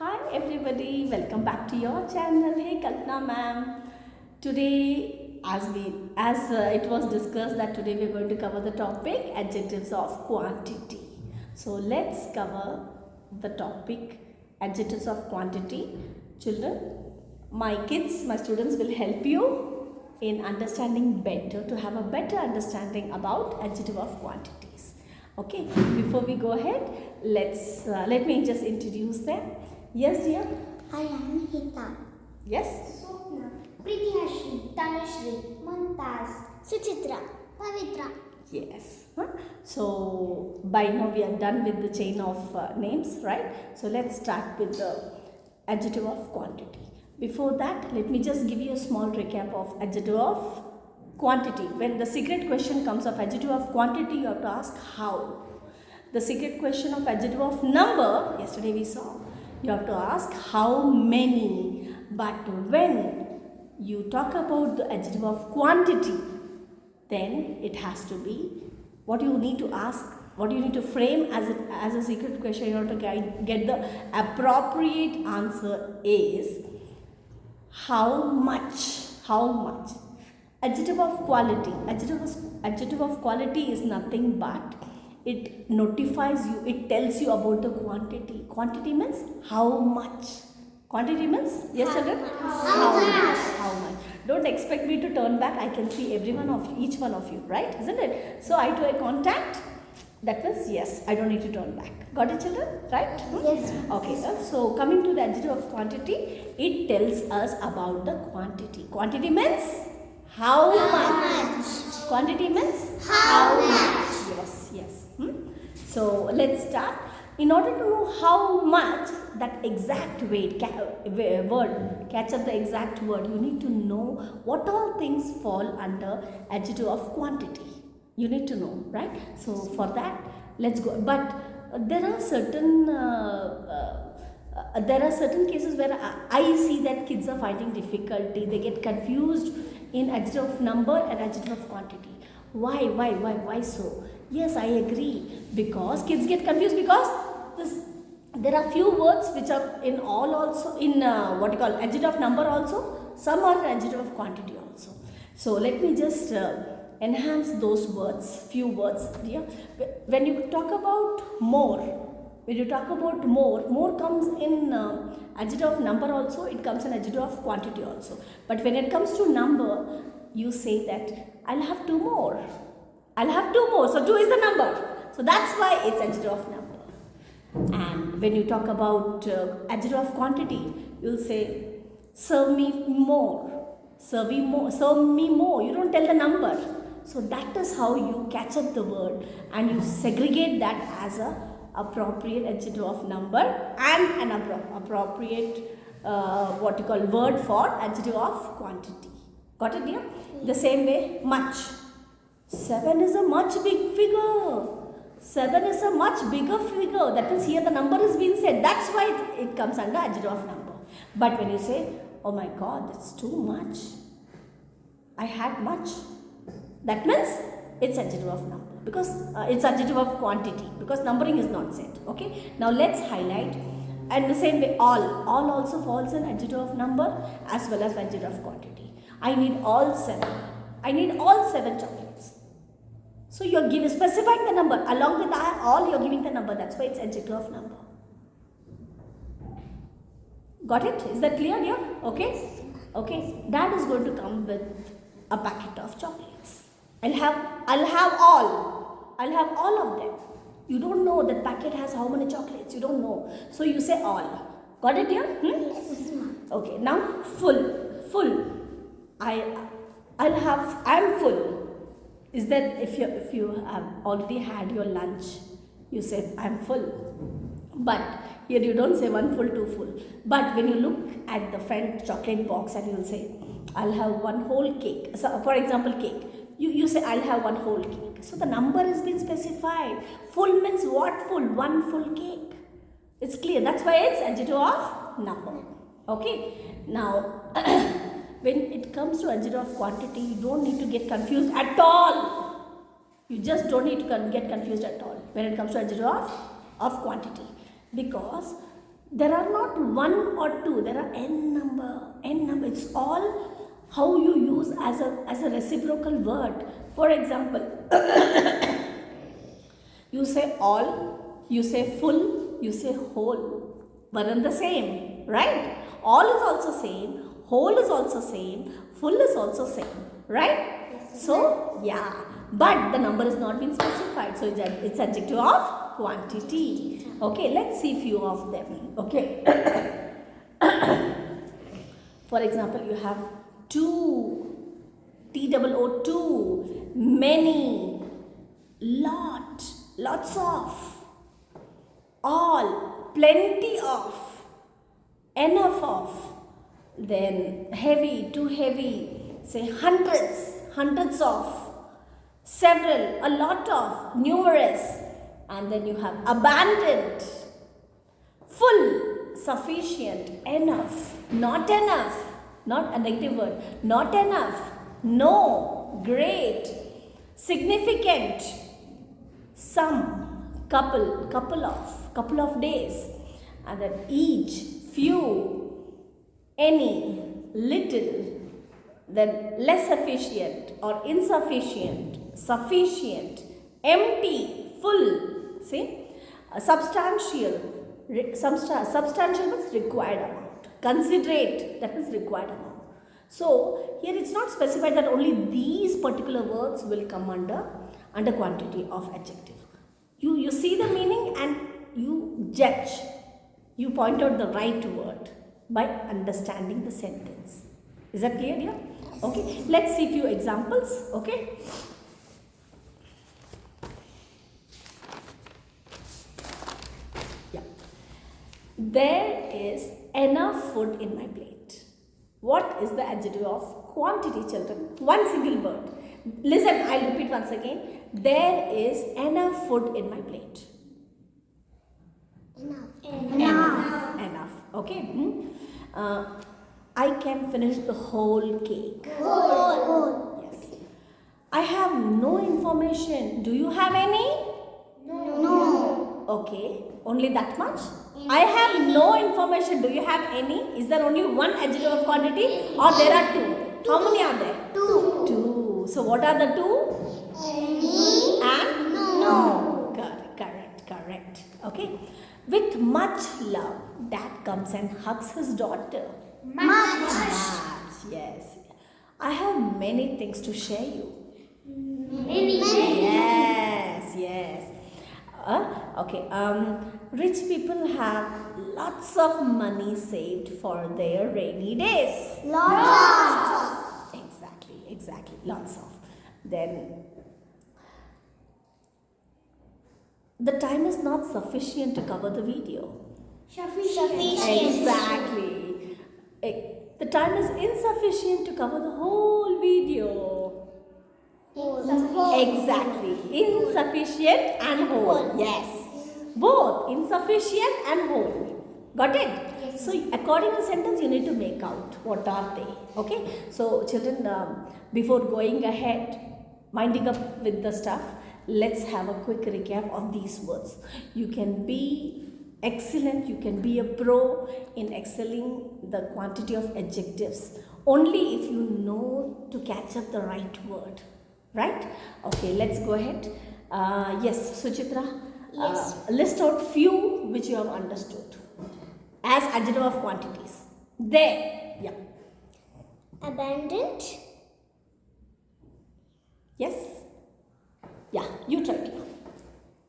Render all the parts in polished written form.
Hi everybody, welcome back to your channel. Hey Kalpana ma'am. Today, as it was discussed that today we are going to cover the topic adjectives of quantity. So let's cover the topic adjectives of quantity. Children, my students will help you in understanding better, to have a better understanding about adjective of quantities. Okay, before we go ahead, let me just introduce them. Yes, dear. I am Hita. Yes. Swapna. Pritihashri. Tanushree. Mumtaz. Suchitra. Pavitra. Yes. So by now we are done with the chain of names, right? So let's start with the adjective of quantity. Before that, let me just give you a small recap of adjective of quantity. When the secret question comes of adjective of quantity, you have to ask how. The secret question of adjective of number, yesterday we saw, you have to ask how many. But when you talk about the adjective of quantity, then it has to be what you need to ask, what you need to frame as a secret question in order to get the appropriate answer is how much. How much. Adjective of quality. Adjective of quality is nothing but it notifies you, it tells you about the quantity. Quantity means how much. Quantity means, yes children? How much. How much. Don't expect me to turn back. I can see each one of you, right? Isn't it? So eye to eye contact. That means yes, I don't need to turn back. Got it children? Right? Yes. Okay, so coming to the adjective of quantity, it tells us about the quantity. Quantity means how much. Quantity means how much. Yes. So let's start. In order to know how much, that exact word, catch up the exact word, you need to know what all things fall under adjective of quantity. You need to know, right? So for that, let's go. But there are certain cases where I see that kids are finding difficulty. They get confused in adjective of number and adjective of quantity. Why so? Yes, I agree, because kids get confused because there are few words which are in all also in adjective of number also. Some are adjective of quantity also. So let me just enhance those words, few words here. When you talk about more comes in adjective of number also, it comes in adjective of quantity also. But when it comes to number, you say that I'll have two more. So 2 is the number. So that's why it's adjective of number. And when you talk about adjective of quantity, you'll say serve me more. Serve me more. You don't tell the number. So that is how you catch up the word and you segregate that as a appropriate adjective of number and an appropriate word for adjective of quantity. Got it, dear? The same way, much. 7 is a much big figure. 7 is a much bigger figure. That means here the number is being said. That's why it comes under adjective of number. But when you say, oh my God, that's too much. I had much. That means it's adjective of number, because it's adjective of quantity, because numbering is not said. Okay. Now let's highlight. And the same way, all also falls in adjective of number as well as adjective of quantity. I need all 7. I need all 7 chocolates. So you're specifying the number. Along with all, you're giving the number. That's why it's adjective of number. Got it? Is that clear, dear? Okay? Okay. Dad is going to come with a packet of chocolates. I'll have all of them. You don't know that packet has how many chocolates. You don't know. So you say all. Got it, dear? Yes. Okay. Now full. I'm full. Is that if you have already had your lunch, you say I'm full. But here you don't say one full, two full. But when you look at the front chocolate box and you'll say I'll have one whole cake. So for example, cake. You say I'll have one whole cake. So the number has been specified. Full means what full? One full cake. It's clear. That's why it's adjective of number. Okay. Now when it comes to adjective of quantity, you don't need to get confused at all. You just don't need to get confused at all when it comes to adjective of quantity. Because There are not one or two, there are n number. It's all how you use as a reciprocal word. For example, you say all, you say full, you say whole. One and the same, right? All is also same, whole is also same, full is also same, right? Yes. So, yeah. But the number is not been specified. So, it's adjective of quantity. Okay, let's see few of them. Okay. For example, you have two, TOO, many, lot, lots of, all, plenty of, enough of, then heavy, too heavy, say hundreds of, several, a lot of, numerous, and then you have abundant, full, sufficient, enough, not a negative word, not enough, no, great, significant, some, couple of days, and then each, few, any, little, then less sufficient or insufficient, sufficient, empty, full, see, substantial means required amount, considerate, that means required amount. So here it's not specified that only these particular words will come under quantity of adjective. You see the meaning and you judge, you point out the right word by understanding the sentence. Is that clear, dear? Okay, let's see few examples. Okay. Yeah. There is enough food in my plate. What is the adjective of quantity, children? One single word. Listen, I'll repeat once again. There is enough food in my plate. Enough. Okay. I can finish the whole cake. Whole. Yes. I have no information. Do you have any? No. Okay. Only that much? I have no information. Do you have any? Is there only one adjective of quantity or there are two? How many are there? Two. So what are the two? Any And no. Correct. Okay. With much love, dad comes and hugs his daughter. Much. Yes. I have many things to share you. Many. Yes. Okay. Rich people have lots of money saved for their rainy days. Lots. Exactly. Lots of. Then the time is not sufficient to cover the video. Sufficient. Exactly. The time is insufficient to cover the whole video. Exactly. Insufficient and whole. Yes. Both insufficient and whole. Got it? Yes. So according to sentence you need to make out what are they. Okay. So children, before going ahead, winding up with the stuff, let's have a quick recap of these words. You can be excellent, you can be a pro in excelling the quantity of adjectives only if you know to catch up the right word. Right? Okay, let's go ahead. Yes, Suchitra. Yes. List out few which you have understood as adjective of quantities. There. Yeah. Abundant. Yes. Yeah. You try it.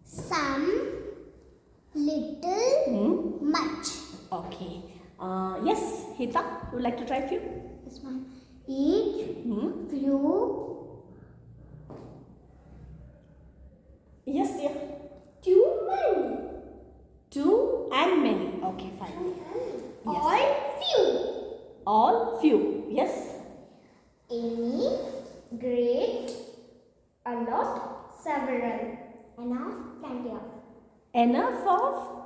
Some. Little. Much. Okay. Yes, Hita. Would you like to try few? This one. Each. Few. Yes, dear. Too many. Two and many. Okay, fine. Yes. All few. Yes. Any. Great. A lot. Several. Enough.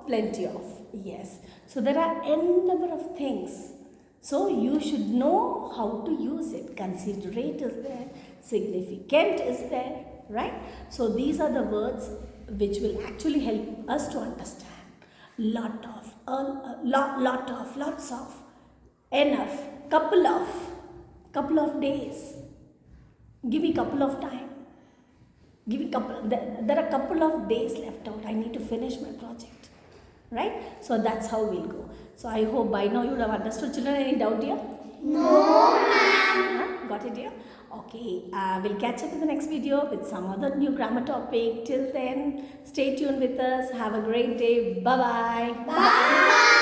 Plenty of. Yes. So there are n number of things. So you should know how to use it. Considerate is there. Significant is there. Right? So these are the words which will actually help us to understand. lot of, lot of, lots of, enough, couple of days, give me couple of time, give me there are couple of days left out, I need to finish my project, right? So that's how we'll go. So I hope by now you would have understood. Children, any doubt here? No, ma'am. Got it here? Okay, we'll catch up in the next video with some other new grammar topic. Till then, stay tuned with us. Have a great day. Bye-bye. Bye.